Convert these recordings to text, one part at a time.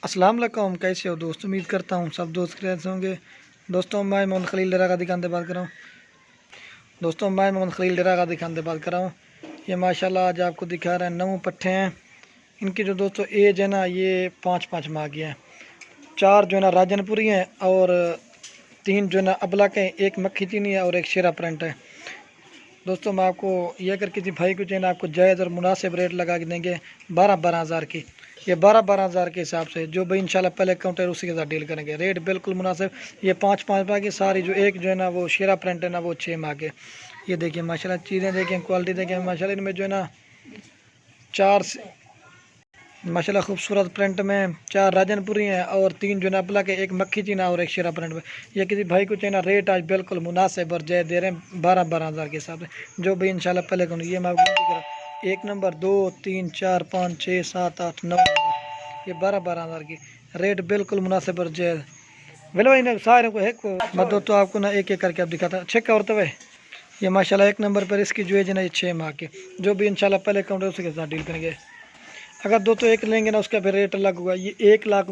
अस्सलाम वालेकुम, कैसे हो दोस्त। उम्मीद करता हूँ सब दोस्त कैसे होंगे। दोस्तों मैं मोहम्मद खलील डेरा गादी खान से बात कर रहा हूँ। ये माशाल्लाह आज आपको दिखा रहे हैं 9 पट्ठे हैं। इनकी जो दोस्तों एज है ना, ये 5-5 माह की है। 4 जो है ना राजनपुरी हैं और 3 जो है ना अबलक हैं, एक मक्खी चीनी है और एक शेरा प्रिंट है। दोस्तों मैं आपको ये अगर किसी भाई को चाहिए आपको जायज़ और मुनासिब रेट लगा के देंगे 12-12 हज़ार की। ये 12-12 हज़ार के हिसाब से जो भाई इंशाल्लाह पहले काउंटर उसी के साथ डील करेंगे। रेट बिल्कुल मुनासिब। ये 5-5 माह की सारी जो एक जो है ना वो शेरा प्रिंट है ना, वो 6 माह के। ये देखिए माशाल्लाह चीज़ें देखें, क्वालिटी देखें माशाल्लाह। इनमें जो है ना 4 माशाल्लाह खूबसूरत प्रिंट में 4 राजनपुरी हैं और 3 जो है ना अबला के, एक मक्खी चीना और एक शेरा प्रिंट में। ये किसी भाई को चाहिए ना रेट आज बिल्कुल मुनासिब और जय दे रहे हैं 12-12 हज़ार के हिसाब से। जो भाई इंशाल्लाह पहले करूँ ये मैं आपको 1 नंबर 2 3 4 5 6 7 8 9 ये 12-12 हज़ार की। रेट बिल्कुल मुनासिब और जय बिलो इन सारे को है को मदो तो आपको ना एक एक करके आप दिखाता चेक और तवे। ये माशाल्लाह 1 नंबर पर इसकी जो है ना ये 6 माह के। जो भी इंशाल्लाह पहले काउंटर उसके साथ डील करेंगे। अगर 2 तो 1 लेंगे ना उसका फिर रेट अलग होगा। ये 1 लाख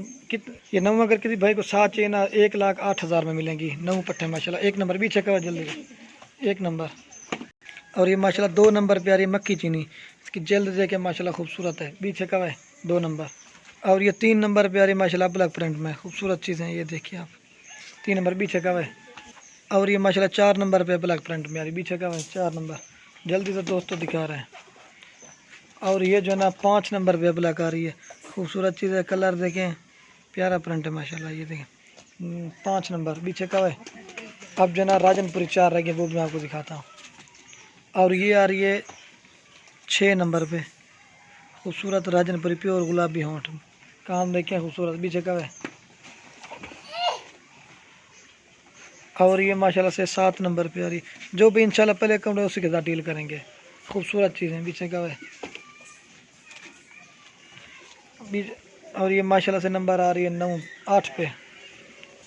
ये 9 अगर किसी भाई को 7 चाहिए ना 1,08,000 में मिलेंगी 9 पट्टे माशाल्लाह। 1 नंबर भी चेक करो जल्दी 1 नंबर। और ये माशाल्लाह 2 नंबर पे आ रही है मक्खी चीनी। इसकी जल्द देखे माशाल्लाह खूबसूरत है, भी चेक है 2 नंबर। और ये 3 नंबर पे आ रही है माशाल्लाह ब्लैक प्रिंट में, खूबसूरत चीज़ें ये देखिए आप। 3 नंबर भी चेक है। और ये माशाल्लाह 4 नंबर पे ब्लैक प्रिंट में आ रही, भी चेक है 4 नंबर। जल्दी से दोस्तों दिखा रहे हैं। और ये जो है ना 5 नंबर पे ब्लैक आ रही है, खूबसूरत चीज़ है। कलर देखें प्यारा प्रिंट है माशाल्लाह। ये देखें 5 नंबर भी चेक है। अब जो है ना राजनपुरी 4 रह गए, वो भी मैं आपको दिखाता हूँ। और ये आ रही है 6 नंबर पे, खूबसूरत राजनपुरी प्योर गुलाबी होंठ, काम देखें खूबसूरत भी चेक है। और ये माशाल्लाह से 7 नंबर पे आ रही। जो भी इंशाल्लाह पहले अकाउंट है उसी के साथ डील करेंगे। खूबसूरत चीज़ें भी चेक है। और ये माशाल्लाह से नंबर आ रही है 9-8 पे।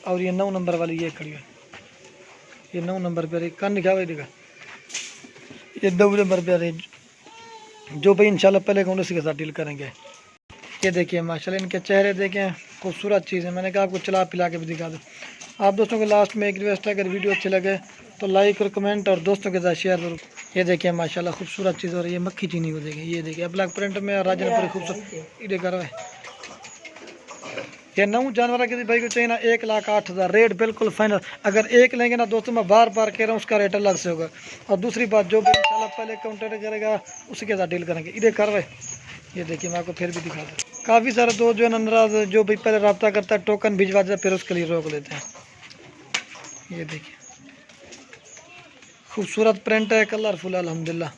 और ये 9 नंबर वाली ये खड़ी है, ये 9 नंबर पे आ रही। कान दिखा हुआ दिखा, ये 2 नंबर पे आ रही। जो भाई इंशाल्लाह पहले अकाउंट उसी के साथ डील करेंगे। ये देखिए माशाल्लाह इनके चेहरे देखें, खूबसूरत चीज़ है। मैंने कहा आपको चला पिला के भी दिखा दूँ। आप दोस्तों को लास्ट में एक रिक्वेस्ट है, अगर वीडियो अच्छी लगे तो लाइक और कमेंट और दोस्तों के साथ शेयर करो। ये देखिए माशाल्लाह खूबसूरत चीज़। और ये मक्खी चीनी को देखें, ये देखिए ब्लैक प्रिंट में राजनपुरी खूबसूरत ये कर रहा है। ये 9 जानवर किसी भाई को चाहिए ना 1,08,000 रेट बिल्कुल फाइनल। अगर एक लेंगे ना दोस्तों, मैं बार बार कह रहा हूँ उसका रेट अलग से होगा। और दूसरी बात जो भी इंशाल्लाह पहले काउंटर करेगा उसी के साथ डील करेंगे। इधर करवाए ये देखिए मैं आपको फिर भी दिखा दूँ। काफ़ी सारे दोस्त जो है नाराज, जो भी पहले रब्ता करता है टोकन भिजवा देता है, फिर उसके लिए रोक लेते हैं। ये देखिए खूबसूरत प्रिंट है, कलरफुल अल्हम्दुलिल्लाह।